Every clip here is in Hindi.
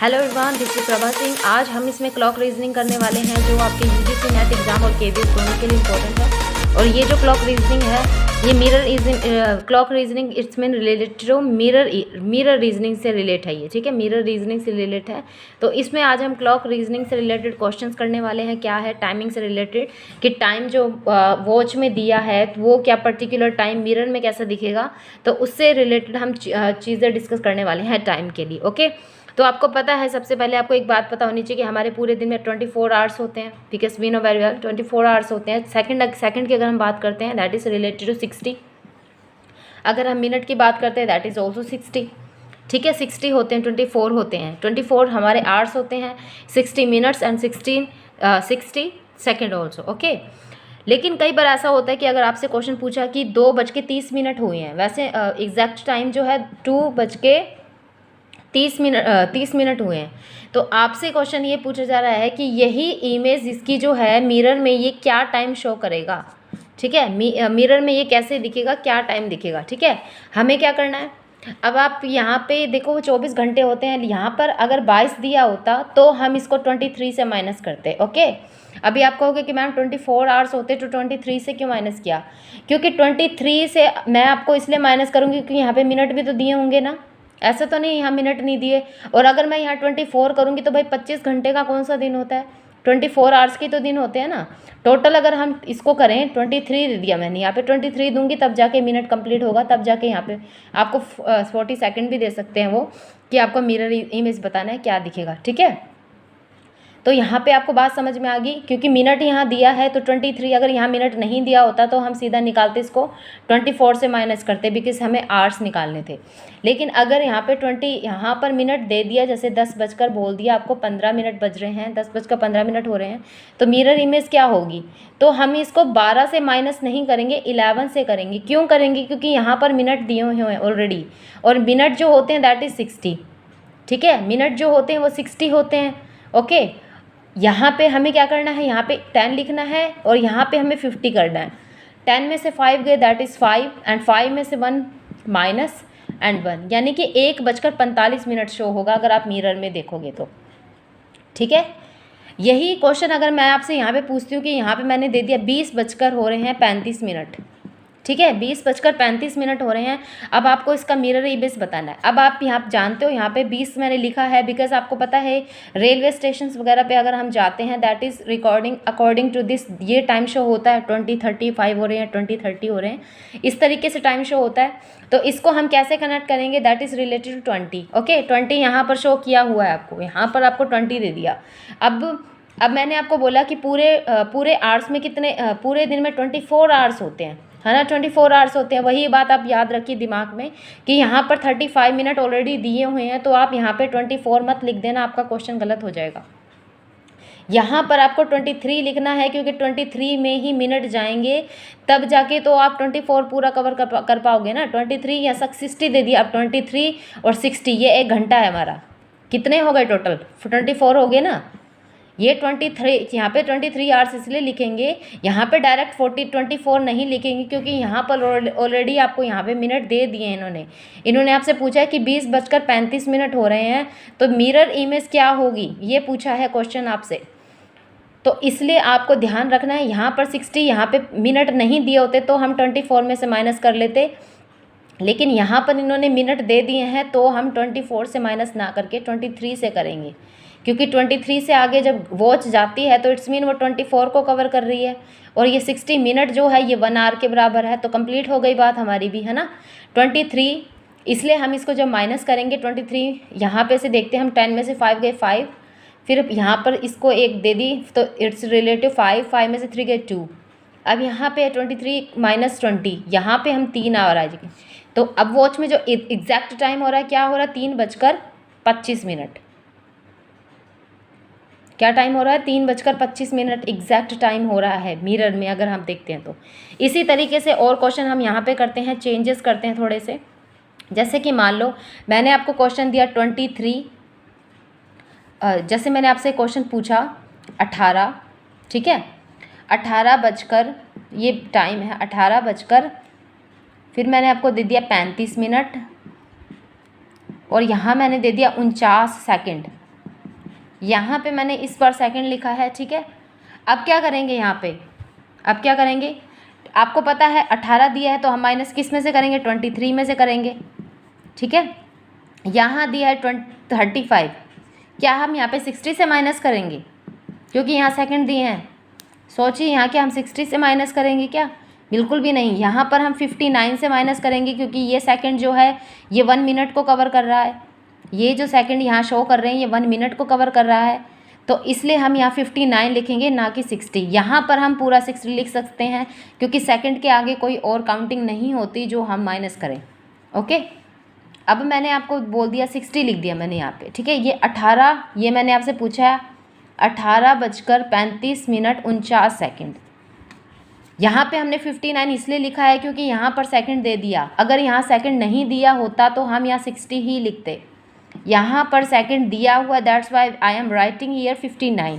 Hello everyone, this is Prabha Singh. आज हम इसमें क्लॉक रीजनिंग करने वाले हैं जो आपके यूजीसी नेट एग्जाम और केबीएस दोनों के लिए इम्पोर्टेंट है। और ये जो क्लॉक रीजनिंग है ये clock reasoning it's mean related to mirror reasoning से रिलेट है ये, ठीक है, मिरर रीजनिंग से रिलेट है। तो इसमें आज हम क्लॉक रीजनिंग से रिलेटेड क्वेश्चंस करने वाले हैं। क्या है, टाइमिंग से रिलेटेड कि टाइम जो वॉच में दिया है वो क्या पर्टिकुलर टाइम मिरर में कैसा दिखेगा, तो उससे रिलेटेड हम चीज़ें डिस्कस करने वाले हैं टाइम के लिए। ओके, तो आपको पता है, सबसे पहले आपको एक बात पता होनी चाहिए कि हमारे पूरे दिन में 24 आवर्स होते हैं, because we know very well 24 hours होते हैं। सेकंड की अगर हम बात करते हैं दैट इज़ रिलेटेड टू 60। अगर हम मिनट की बात करते हैं दैट इज़ ऑल्सो 60, ठीक है। 60 होते हैं, 24 होते हैं, 24 हमारे आवर्स होते हैं, 60 minutes and 60 second also. Okay, लेकिन कई बार ऐसा होता है कि अगर आपसे क्वेश्चन पूछा कि 2:30 हुए हैं, वैसे एग्जैक्ट टाइम जो है 30 मिनट हुए हैं, तो आपसे क्वेश्चन ये पूछा जा रहा है कि यही इमेज इसकी जो है मिरर में ये क्या टाइम शो करेगा, ठीक है। मिरर में ये कैसे दिखेगा, क्या टाइम दिखेगा, ठीक है। हमें क्या करना है, अब आप यहाँ पे देखो वो 24 घंटे होते हैं, यहाँ पर अगर 22 दिया होता तो हम इसको 23 से माइनस करते। ओके, अभी आप कहोगे कि मैम 24 आवर्स होते तो 23 से क्यों माइनस किया, क्योंकि 23 से मैं आपको इसलिए माइनस करूँगी क्योंकि यहाँ पे मिनट भी तो दिए होंगे ना, ऐसा तो नहीं यहाँ मिनट नहीं दिए। और अगर मैं यहाँ 24 करूँगी तो भाई 25 घंटे का कौन सा दिन होता है, 24 आवर्स की तो दिन होते हैं ना। टोटल अगर हम इसको करें 23 दे दिया मैंने, यहाँ पे 23 दूंगी तब जाके मिनट कंप्लीट होगा, तब जाके यहाँ पे आपको 40 सेकंड भी दे सकते हैं वो, कि आपको मिरर इमेज बताना है क्या दिखेगा, ठीक है। तो यहाँ पे आपको बात समझ में आ गई, क्योंकि मिनट यहाँ दिया है तो 23, अगर यहाँ मिनट नहीं दिया होता तो हम सीधा निकालते इसको 24 से माइनस करते, बिकॉज हमें आवर्स निकालने थे। लेकिन अगर यहाँ पे यहाँ पर मिनट दे दिया, जैसे 10 बजकर बोल दिया आपको 15 मिनट बज रहे हैं, 10:15 हो रहे हैं, तो मिरर इमेज क्या होगी, तो हम इसको 12 से माइनस नहीं करेंगे, 11 से करेंगे। क्यों करेंगे, क्योंकि यहाँ पर मिनट दिए हुए हैं ऑलरेडी, और मिनट जो होते हैं दैट इज़ 60, ठीक है। मिनट जो होते हैं वो 60 होते हैं। ओके, यहाँ पे हमें क्या करना है, यहाँ पे 10 लिखना है और यहाँ पे हमें 50 करना है। 10 में से 5 गए दैट इज़ 5, एंड 5 में से 1 माइनस एंड 1, यानी कि 1:45 शो होगा अगर आप मिरर में देखोगे तो, ठीक है। यही क्वेश्चन अगर मैं आपसे यहाँ पे पूछती हूँ कि यहाँ पे मैंने दे दिया 20:35, ठीक है, 20:35 हो रहे हैं। अब आपको इसका मिरर इमेज बताना है। अब आप यहाँ जानते हो यहाँ पे 20 मैंने लिखा है, बिकॉज आपको पता है रेलवे स्टेशन वगैरह पे अगर हम जाते हैं that is recording according to this, ये टाइम शो होता है 20:35 हो रहे हैं, 20:30 हो रहे हैं, इस तरीके से टाइम शो होता है। तो इसको हम कैसे कनेक्ट करेंगे, that is related to 20। Okay, 20 यहाँ पर शो किया हुआ है आपको, यहाँ पर आपको 20 दे दिया। अब मैंने आपको बोला कि पूरे आवर्स में कितने, पूरे दिन में 24 आवर्स होते हैं, है ना, 24 आवर्स होते हैं। वही बात आप याद रखिए दिमाग में कि यहाँ पर 35 मिनट ऑलरेडी दिए हुए हैं, तो आप यहाँ पे 24 मत लिख देना, आपका क्वेश्चन गलत हो जाएगा। यहाँ पर आपको 23 लिखना है, क्योंकि 23 में ही मिनट जाएंगे, तब जाके तो आप 24 पूरा कवर कर पाओगे ना। 23 या 60 दे दिया, अब 23 और 60 ये 1 घंटा है हमारा, कितने हो गए टोटल, 24 हो गए ना। ये 23, यहाँ पे 23 आवर्स इसलिए लिखेंगे, यहाँ पे डायरेक्ट 24 नहीं लिखेंगे, क्योंकि यहाँ पर ऑलरेडी आपको यहाँ पे मिनट दे दिए हैं इन्होंने आपसे पूछा है कि 20:35 हो रहे हैं, तो मिरर इमेज क्या होगी ये पूछा है क्वेश्चन आपसे। तो इसलिए आपको ध्यान रखना है, यहाँ पर 60, यहाँ पे मिनट नहीं दिए होते तो हम 24 में से माइनस कर लेते, लेकिन यहाँ पर इन्होंने मिनट दे दिए हैं तो हम 24 से माइनस ना करके 23 से करेंगे, क्योंकि 23 से आगे जब वॉच जाती है तो इट्स मीन वो 24 को कवर कर रही है, और ये 60 मिनट जो है ये 1 आवर के बराबर है, तो कंप्लीट हो गई बात हमारी भी, है ना। 23, इसलिए हम इसको जब माइनस करेंगे 23, यहाँ पे से देखते हैं हम, 10 में से 5 गए 5, फिर यहाँ पर इसको 1 दे दी तो इट्स रिलेटिव 5 में से 3 गए 2, अब यहाँ पे 23 माइनस 20, यहाँ पे हम 3 आवर आ जाएंगे। तो अब वॉच में जो एग्जैक्ट टाइम हो रहा है क्या हो रहा है, 3:25, क्या टाइम हो रहा है, 3:25 एग्जैक्ट टाइम हो रहा है मिरर में अगर हम देखते हैं तो। इसी तरीके से और क्वेश्चन हम यहाँ पे करते हैं, चेंजेस करते हैं थोड़े से। जैसे कि मान लो मैंने आपको क्वेश्चन दिया 23, जैसे मैंने आपसे क्वेश्चन पूछा 18, ठीक है, 18 बजकर ये टाइम है, 18 बजकर फिर मैंने आपको दे दिया 35 मिनट, और यहाँ मैंने दे दिया 49 सेकंड, यहाँ पे मैंने इस पर सेकंड लिखा है, ठीक है। अब क्या करेंगे यहाँ पे, अब क्या करेंगे, आपको पता है 18 दिया है तो हम माइनस किस में से करेंगे, 23 में से करेंगे, ठीक है। यहाँ दिया है 35, क्या हम यहाँ पे 60 से माइनस करेंगे, क्योंकि यहाँ सेकंड दिए हैं। सोचिए यहाँ क्या हम 60 से माइनस करेंगे क्या, बिल्कुल भी नहीं। यहाँ पर हम 59 से माइनस करेंगे, क्योंकि ये सेकंड जो है ये 1 मिनट को कवर कर रहा है। ये जो सेकंड यहाँ शो कर रहे हैं ये 1 मिनट को कवर कर रहा है, तो इसलिए हम यहाँ 59 लिखेंगे, ना कि 60। यहाँ पर हम पूरा 60 लिख सकते हैं, क्योंकि सेकंड के आगे कोई और काउंटिंग नहीं होती जो हम माइनस करें। ओके, अब मैंने आपको बोल दिया 60 लिख दिया मैंने यहाँ पे, ठीक है। ये 18, ये मैंने आपसे पूछा है 18:35 यहाँ पे हमने 59 इसलिए लिखा है क्योंकि यहाँ पर सेकंड दे दिया। अगर यहाँ सेकंड नहीं दिया होता तो हम यहाँ 60 ही लिखते। यहाँ पर सेकंड दिया हुआ, that's why I am writing here 59।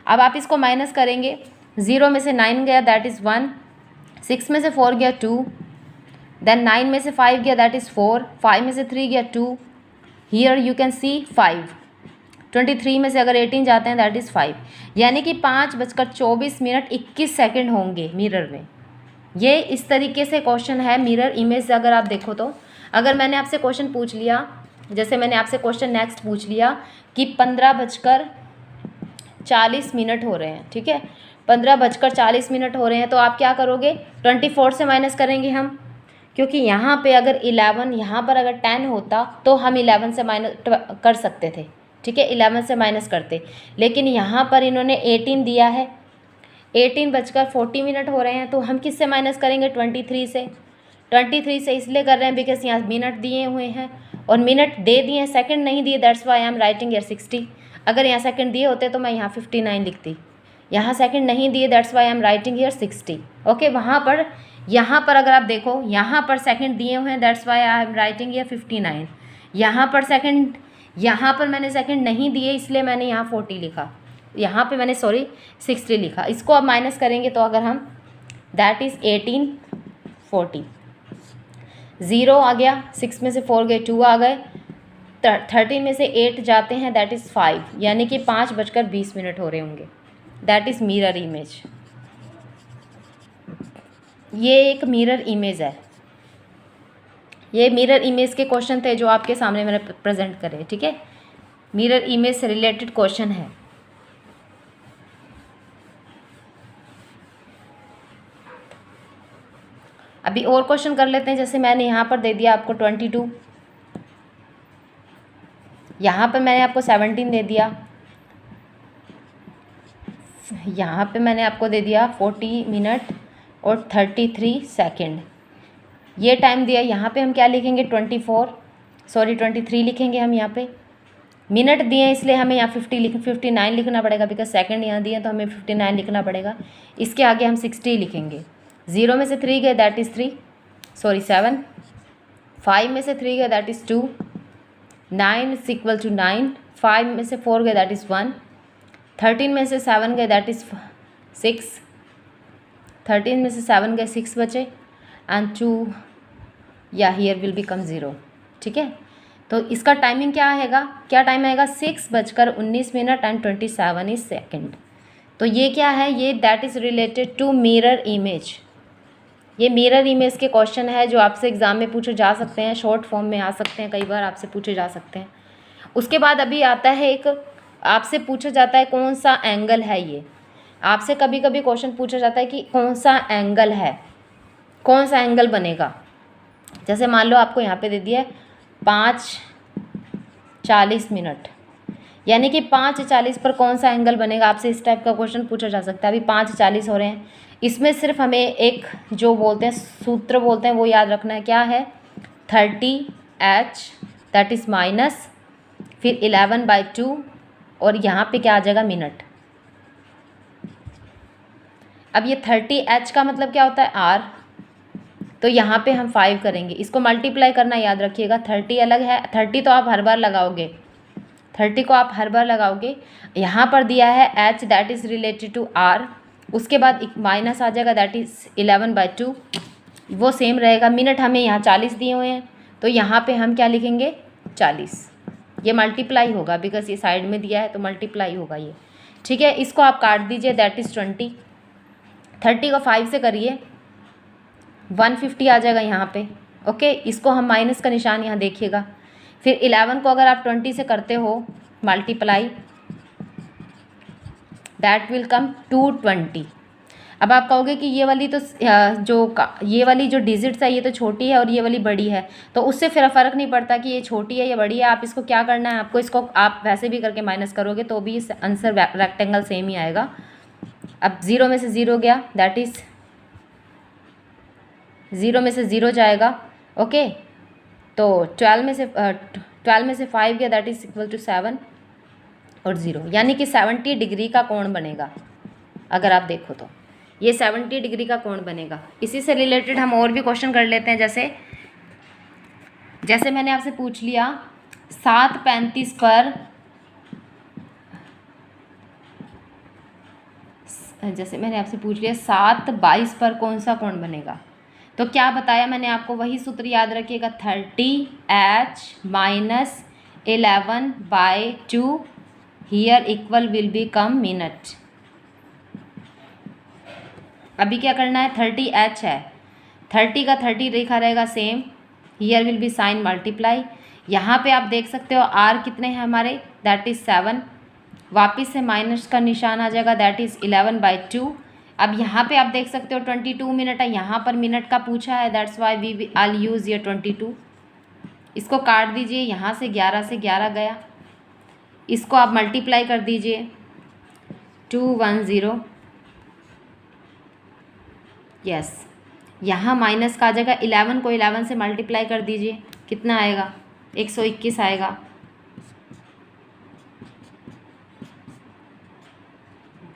अब आप इसको माइनस करेंगे, 0 में से 9 गया दैट इज़ 1, 6 में से 4 गया 2, देन 9 में से 5 गया दैट इज़ 4, 5 में से 3 गया 2, हियर यू कैन सी 5, 23 में से अगर 18 जाते हैं दैट इज़ 5, यानी कि 5:24 होंगे मिरर में। ये इस तरीके से क्वेश्चन है मिरर इमेज से। अगर आप देखो तो अगर मैंने आपसे क्वेश्चन पूछ लिया, जैसे मैंने आपसे क्वेश्चन नेक्स्ट पूछ लिया कि 15:40 हो रहे हैं, ठीक है, 15:40 हो रहे हैं, तो आप क्या करोगे, 24 से माइनस करेंगे हम, क्योंकि यहाँ पे अगर 11, यहाँ पर अगर 10 होता तो हम 11 से माइनस कर सकते थे, ठीक है, 11 से माइनस करते। लेकिन यहाँ पर इन्होंने 18 दिया है, 18:40 हो रहे हैं, तो हम किससे माइनस करेंगे, 23 से। 23 से इसलिए कर रहे हैं बिकॉज यहाँ मिनट दिए हुए हैं और मिनट दे दिए हैं, सेकंड नहीं दिए, that's why I am writing here 60। अगर यहाँ सेकंड दिए होते तो मैं यहाँ 59 लिखती, यहाँ सेकंड नहीं दिए that's why I am writing here 60। Okay, वहाँ पर यहाँ पर अगर आप देखो यहाँ पर सेकंड दिए हुए हैं, that's why I am writing here 59। यहाँ पर सेकंड, यहाँ पर मैंने सेकंड नहीं दिए इसलिए मैंने यहाँ 40 लिखा, यहाँ पे मैंने 60 लिखा। इसको अब माइनस करेंगे तो अगर हम दैट इज़ 18, 40, 0 आ गया, 6 में से 4 गए 2 आ गए, 13 में से 8 जाते हैं दैट इज़ 5, यानी कि 5:20 हो रहे होंगे। That is mirror image. ये एक मिरर इमेज है। ये मिरर इमेज के क्वेश्चन थे जो आपके सामने मैंने प्रेजेंट करे, ठीक है। मिरर इमेज से रिलेटेड क्वेश्चन है। अभी और क्वेश्चन कर लेते हैं। जैसे मैंने यहाँ पर दे दिया आपको 22, यहाँ पर मैंने आपको 17 दे दिया, यहाँ पे मैंने आपको दे दिया 40 मिनट और 33 सेकंड, ये टाइम दिया। यहाँ पे हम क्या लिखेंगे, 23 लिखेंगे हम। यहाँ पे मिनट दिए हैं इसलिए हमें यहाँ 59 लिखना पड़ेगा, बिकॉज सेकंड यहाँ दिए तो हमें 59 लिखना पड़ेगा। इसके आगे हम 60 लिखेंगे। 0 में से 3 गए दैट इज़ 7, 5 में से 3 गए that is 2, 9 is equal to 9, 5 में से 4 गए दैट इज़ 1, 13 में से 7 गए दैट इज़ 6, 13 में से 7 गए 6 बचे, एंड 2 या हियर विल बिकम 0, ठीक है। तो इसका टाइमिंग क्या आएगा, क्या टाइम आएगा, 6:19 एंड 27 सेकेंड। तो ये क्या है, ये that is related to mirror image. ये मिरर इमेज के क्वेश्चन है जो आपसे एग्ज़ाम में पूछे जा सकते हैं, शॉर्ट फॉर्म में आ सकते हैं, कई बार आपसे पूछे जा सकते हैं। उसके बाद अभी आता है एक, आपसे पूछा जाता है कौन सा एंगल है। ये आपसे कभी कभी क्वेश्चन पूछा जाता है कि कौन सा एंगल है, कौन सा एंगल बनेगा। जैसे मान लो आपको यहाँ पे दे दिया है 5:40, यानी कि 5:40 पर कौन सा एंगल बनेगा, आपसे इस टाइप का क्वेश्चन पूछा जा सकता है। अभी 5:40 हो रहे हैं, इसमें सिर्फ हमें एक जो बोलते हैं सूत्र बोलते हैं वो याद रखना है, क्या है, 30h दैट इज़ माइनस फिर 11/2 और यहाँ पे क्या आ जाएगा, मिनट। अब ये 30h का मतलब क्या होता है, r, तो यहाँ पे हम 5 करेंगे, इसको मल्टीप्लाई करना याद रखिएगा। 30 अलग है, 30 तो आप हर बार लगाओगे, 30 को आप हर बार लगाओगे। यहाँ पर दिया है h that is related to r, उसके बाद एक माइनस आ जाएगा दैट इज़ 11/2, वो सेम रहेगा। मिनट हमें यहाँ 40 दिए हुए हैं तो यहाँ पे हम क्या लिखेंगे, 40, ये मल्टीप्लाई होगा बिकॉज ये साइड में दिया है तो मल्टीप्लाई होगा ये, ठीक है। इसको आप काट दीजिए, दैट इज़ 20। 30 को 5 से करिए, 150 आ जाएगा यहाँ पे, ओके। इसको हम माइनस का निशान यहाँ देखिएगा। फिर 11 को अगर आप 20 से करते हो मल्टीप्लाई, दैट विल कम 220। अब आप कहोगे कि ये वाली तो ये वाली जो डिजिट्स है ये तो छोटी है और ये वाली बड़ी है, तो उससे फिर फ़र्क नहीं पड़ता कि ये छोटी है या बड़ी है। आप इसको क्या करना है, आपको इसको आप वैसे भी करके माइनस करोगे तो भी इस आंसर रेक्टेंगल सेम ही आएगा। अब 0 में से 0 गया, दैट इज़ 0 में से 0 जाएगा, ओके। तो 12 में से 5 गया, दैट इज़ इक्वल टू 7 और 0, यानी कि 70 डिग्री का कोण बनेगा। अगर आप देखो तो ये 70 डिग्री का कोण बनेगा। इसी से रिलेटेड हम और भी क्वेश्चन कर लेते हैं। जैसे मैंने आपसे पूछ लिया 7:35 पर, जैसे मैंने आपसे पूछ लिया 7:22 पर कौन सा कोण बनेगा, तो क्या बताया मैंने आपको, वही सूत्र याद रखिएगा, 30h minus 11/2 here equal will be come minute. अभी क्या करना है, 30h है, 30 का 30 लिखा रहेगा same, here will be sign multiply. यहाँ पे आप देख सकते हो r कितने हैं हमारे, दैट इज़ 7, वापस से माइनस का निशान आ जाएगा, दैट इज़ 11/2। अब यहाँ पे आप देख सकते हो 22 मिनट है, यहाँ पर मिनट का पूछा है, that's why we all use ये 22। इसको काट दीजिए, यहाँ से 11 से 11 गया, इसको आप मल्टीप्लाई कर दीजिए 210, यस। यहाँ माइनस का आ जाएगा, 11 को 11 से मल्टीप्लाई कर दीजिए, कितना आएगा, 121 आएगा।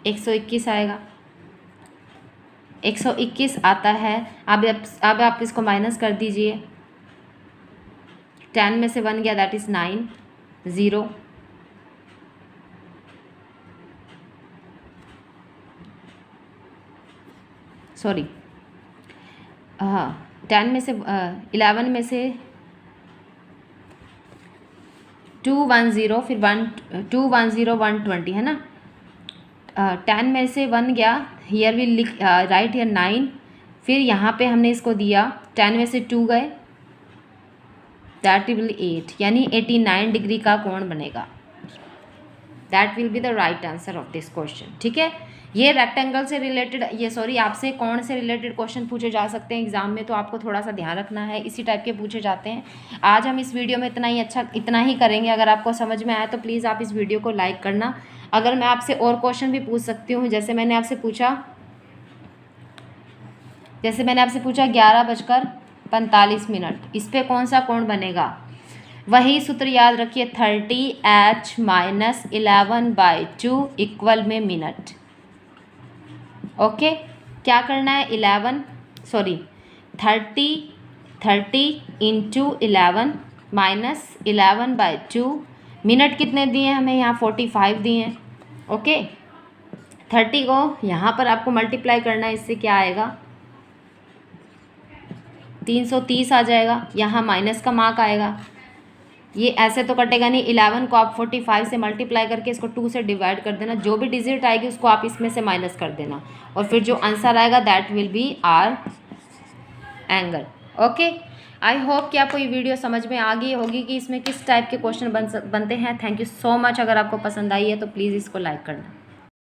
एक 121 आता है। अब आप इसको माइनस कर दीजिए, 10 में से 1 गया, दैट इज़ 9, 0, सॉरी, हाँ 10 में से 11 में से 210, फिर 210 120 है ना। 10 में से 1 गया, हियर विल राइट हियर 9, फिर यहाँ पे हमने इसको दिया, 10 में से 2 गए, दैट विल 8, यानी 89 डिग्री का कोण बनेगा। That will be the right answer of this question, ठीक है। ये रेक्टेंगल से रिलेटेड, आपसे कोण से रिलेटेड क्वेश्चन पूछे जा सकते हैं एग्जाम में, तो आपको थोड़ा सा ध्यान रखना है, इसी टाइप के पूछे जाते हैं। आज हम इस वीडियो में इतना ही करेंगे। अगर आपको समझ में आया तो प्लीज़ आप इस वीडियो को लाइक करना। अगर मैं आपसे और क्वेश्चन भी पूछ सकती हूँ, जैसे मैंने आपसे पूछा 11:45, इस पर कौन सा कोण बनेगा, वही सूत्र याद रखिए, 30h माइनस 11/2 इक्वल में मिनट, ओके। क्या करना है, 30 इंटू 11 माइनस 11/2, मिनट कितने दिए हैं हमें, यहाँ 45 दिए हैं, ओके। 30 को यहाँ पर आपको मल्टीप्लाई करना है, इससे क्या आएगा, 330 आ जाएगा, यहाँ माइनस का मार्क आएगा, ये ऐसे तो कटेगा नहीं। 11 को आप 45 से मल्टीप्लाई करके इसको 2 से डिवाइड कर देना, जो भी डिजिट आएगी उसको आप इसमें से माइनस कर देना, और फिर जो आंसर आएगा that will be R angle, okay. I hope कि आपको ये वीडियो समझ में आ गई होगी कि इसमें किस टाइप के क्वेश्चन बनते हैं। Thank you so much. अगर आपको पसंद आई है तो प्लीज़ इसको लाइक करना।